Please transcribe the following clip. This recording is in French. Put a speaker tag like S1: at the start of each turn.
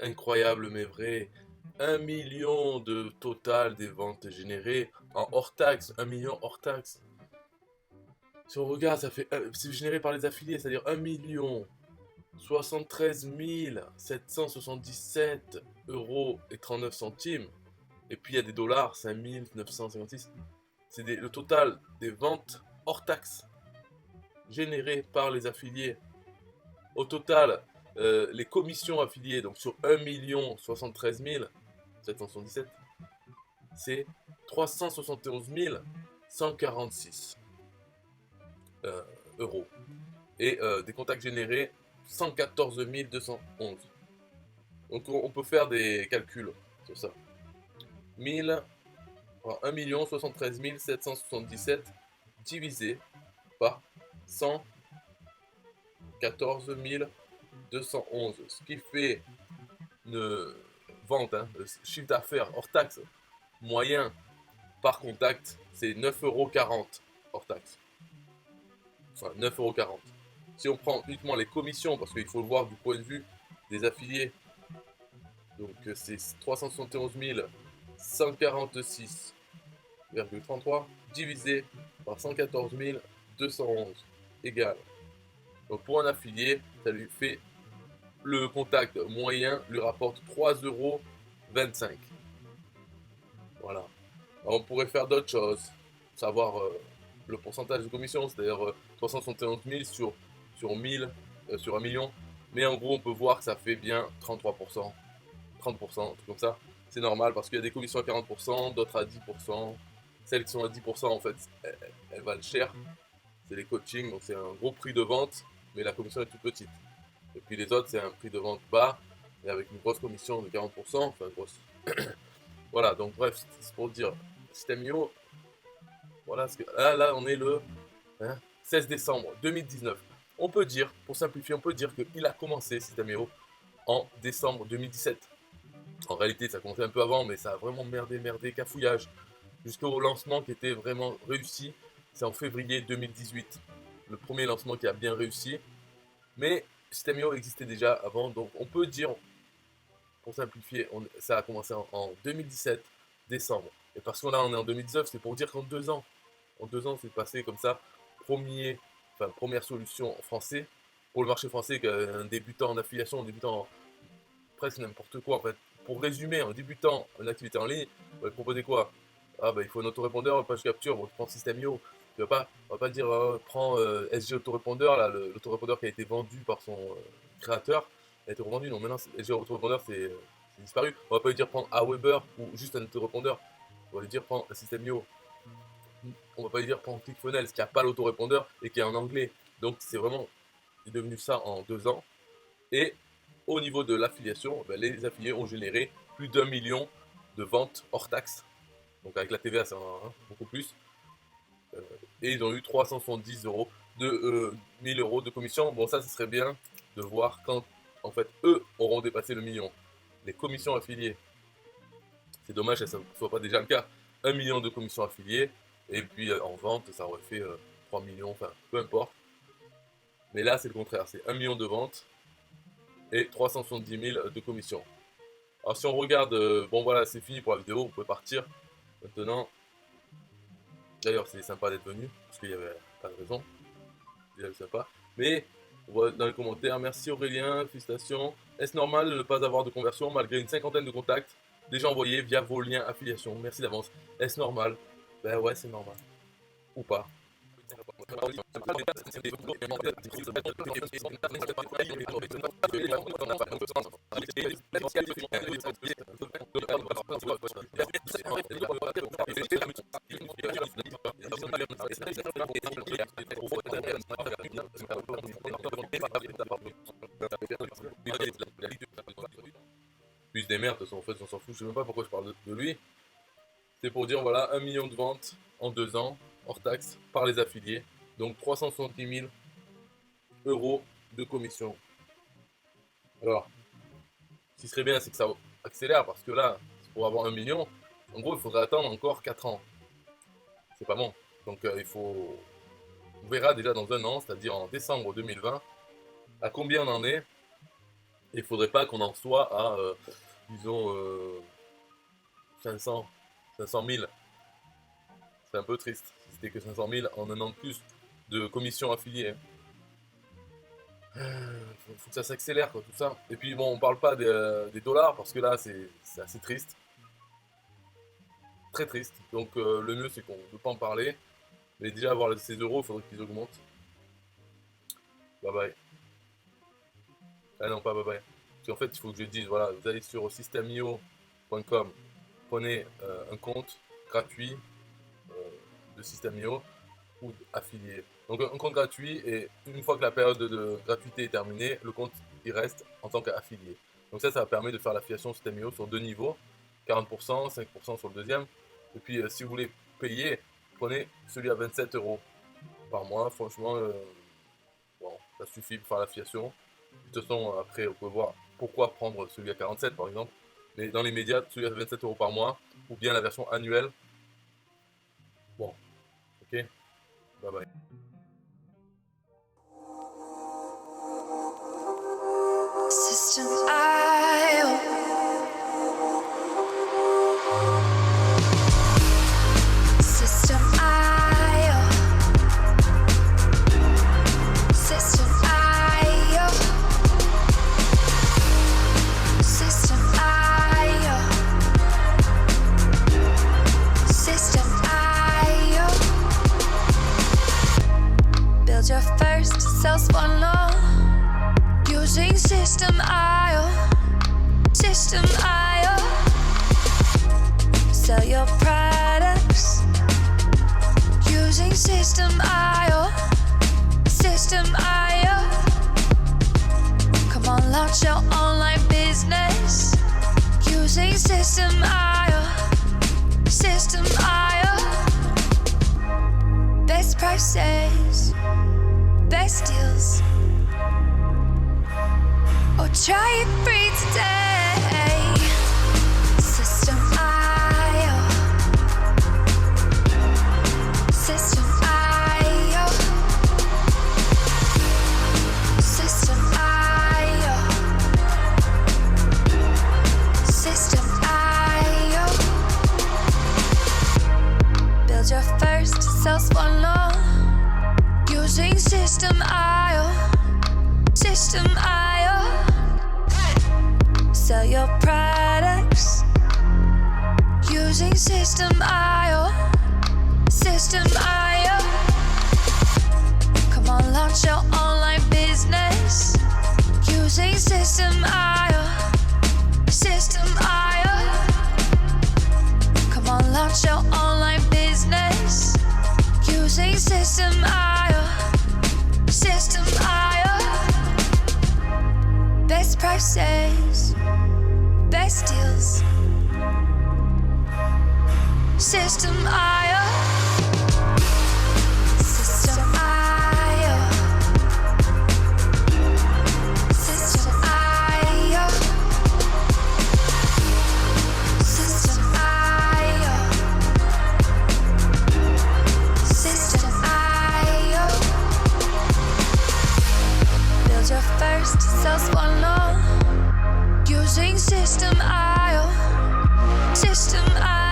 S1: Incroyable mais vrai. 1 million de total des ventes générées en hors taxe. 1 million hors taxe. Si on regarde, ça fait. C'est généré par les affiliés, c'est-à-dire 1 073 777 € et 39 centimes. Et puis il y a des dollars, 5 956. C'est le total des ventes hors taxe générées par les affiliés. Au total, les commissions affiliées, donc sur 1 073 777, c'est 371 146 euros. Et des contacts générés, 114 211. Donc on peut faire des calculs sur ça. 1 073 777 divisé par 114 211. Ce qui fait une vente, le chiffre d'affaires hors taxe moyen par contact, c'est 9,40 € hors taxe. Enfin, 9,40 €. Si on prend uniquement les commissions, parce qu'il faut le voir du point de vue des affiliés, donc c'est 371 146,33 divisé par 114 211 égale. Donc pour un affilié, ça lui fait le contact moyen lui rapporte 3,25 €. Voilà. Alors, on pourrait faire d'autres choses, savoir le pourcentage de commission, c'est-à-dire 371 000 sur 1000, sur 1 million. Mais en gros, on peut voir que ça fait bien 33%, 30%, un truc comme ça. C'est normal parce qu'il y a des commissions à 40%, d'autres à 10%. Celles qui sont à 10%, en fait, elles valent cher. C'est les coachings, donc c'est un gros prix de vente, mais la commission est toute petite. Et puis les autres, c'est un prix de vente bas, et avec une grosse commission de 40%, enfin grosse. Voilà, donc bref, c'est pour dire, System.io, voilà, là, on est le 16 décembre 2019. On peut dire, pour simplifier, on peut dire qu'il a commencé System.io en décembre 2017. En réalité, ça commençait un peu avant, mais ça a vraiment merdé, cafouillage. Jusqu'au lancement qui était vraiment réussi, c'est en février 2018. Le premier lancement qui a bien réussi. Mais System.io existait déjà avant, donc on peut dire, pour simplifier, ça a commencé en 2017, décembre. Et parce qu'on on est en 2019, c'est pour dire qu'en 2 ans, c'est passé comme ça. Première solution en français. Pour le marché français, qu'un débutant en affiliation, un débutant en presque n'importe quoi en fait. Pour résumer, en débutant en activité en ligne, on va proposer quoi? Ah bah il faut un autorépondeur, une page capture, bon, tu prends System.io. On va pas dire prends SG autorépondeur, là, l'autorépondeur qui a été vendu par son créateur, a été revendu. Non, maintenant SG autorépondeur c'est disparu. On va pas lui dire prendre Aweber ou juste un autorépondeur. On va lui dire prends un System.io. On va pas lui dire prends ClickFunnels qui a pas l'autorépondeur et qui est en anglais. Donc c'est vraiment devenu ça en 2 ans. Et au niveau de l'affiliation, ben, les affiliés ont généré plus d'1 million de ventes hors taxe. Donc avec la TVA, c'est beaucoup plus. Euh, et ils ont eu 370 euros de 1000 euros de commission. Bon, ça, ce serait bien de voir quand, en fait, eux auront dépassé le million. Les commissions affiliées, c'est dommage que ça ne soit pas déjà le cas. 1 million de commissions affiliées, et puis en vente, ça aurait fait 3 millions, enfin, peu importe. Mais là, c'est le contraire, c'est 1 million de ventes et 370 000 de commissions. Alors si on regarde, bon voilà, c'est fini pour la vidéo, vous pouvez partir. Maintenant, d'ailleurs c'est sympa d'être venu, parce qu'il n'y avait pas de raison, c'est sympa. Mais on voit dans les commentaires, merci Aurélien, félicitations. Est-ce normal de ne pas avoir de conversion malgré une cinquantaine de contacts déjà envoyés via vos liens affiliation? Merci d'avance. Est-ce normal? Ben ouais, c'est normal. Ou pas. Puis il se démerde, de toute façon, en fait, on s'en fout, je sais même pas pourquoi je parle de lui. C'est pour dire, voilà, 1 million de ventes en 2 ans, hors taxe, par les affiliés. Donc 370 000 euros de commission. Alors, ce qui serait bien, c'est que ça accélère, parce que là, pour avoir 1 million, en gros, il faudrait attendre encore 4 ans. C'est pas bon. Donc il faut... On verra déjà dans un an, c'est-à-dire en décembre 2020, à combien on en est. Et il faudrait pas qu'on en soit à, disons, 500, 500 000. C'est un peu triste. Si c'était que 500 000 en un an de plus de commissions affiliées. Faut que ça s'accélère, quoi, tout ça. Et puis bon, on parle pas des dollars, parce que là, c'est assez triste. Très triste. Donc le mieux, c'est qu'on ne peut pas en parler. Mais déjà, avoir ces euros, il faudrait qu'ils augmentent. Bye bye. Ah non, pas bye bye. Parce qu'en fait, il faut que je dise, voilà, vous allez sur systemio.com, prenez un compte gratuit de Systemio ou affilié. Donc un compte gratuit, et une fois que la période de gratuité est terminée, le compte il reste en tant qu'affilié. Donc ça permet de faire l'affiliation Systemio sur 2 niveaux, 40%, 5% sur le deuxième. Et puis si vous voulez payer, prenez celui à 27 € par mois. Franchement, bon, ça suffit pour faire l'affiliation. De toute façon, après, on peut voir pourquoi prendre celui à 47 par exemple. Mais dans les médias, celui à 27 € par mois, ou bien la version annuelle. Bon, ok, bye bye.
S2: System IO. System IO. System IO. System IO. System IO. Build your first self-funnel using System IO. System IO. Sell your products using System IO. System IO. Come on, launch your online business using System IO. System IO. Best prices, best deals. Or try it free today. System IO. System IO. System IO. System IO. Build your first sales funnel using System IO. System IO. Sell your products using System IO. System IO. Come on, launch your online business using System IO. System IO. Come on, launch your online business using System IO. System IO. Best prices, best deals. System IO. System IO. System IO. System IO. System IO. Build your first sales funnel using System IO. System IO.